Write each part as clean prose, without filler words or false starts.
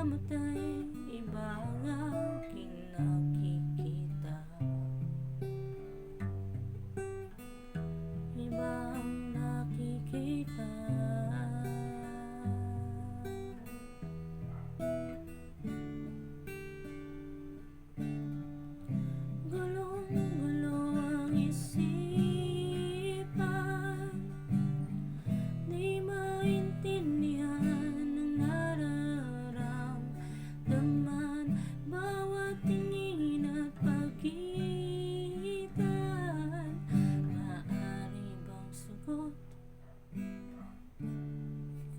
Bagamat ay iba ang aking nakikita, iba ang nakikita. Gulong-gulo ang isipan, di maintindihan ang nararamdaman. Bawat tingin at pagitan, maaari bang sagot?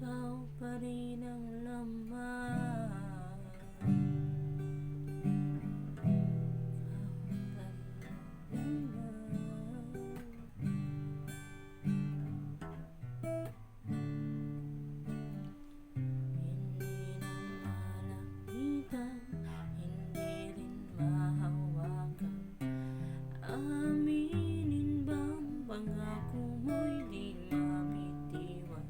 Ikaw pa rin ang laman. Hindi na malapitan, hindi rin mahawakan. Aminin bang pangako mo'y di mabitiwan?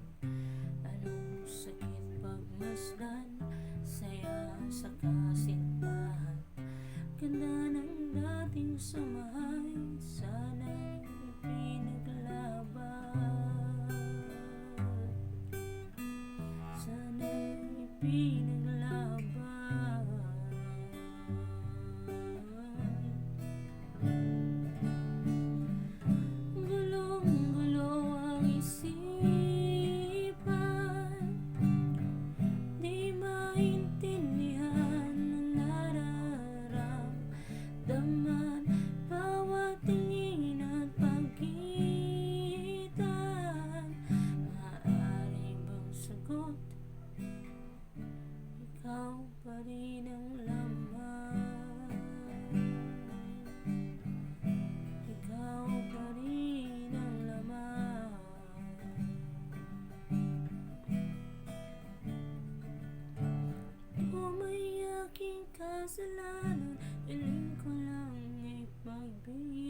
Anong sakit pagmasdan, saya sa kasintahan. Ganda ng dating samahan, sana'y ipinaglaban. Sana'y ipinaglaban. Gulong-gulo ang isipan, di maintindihan ang nararamdaman. Bawat tingin at pagitan, maaari bang sagot? Ikaw pa rin ang laman. Ikaw pa rin ang laman. Kung may aking kasalanan, hiling ko lang ipagbigay.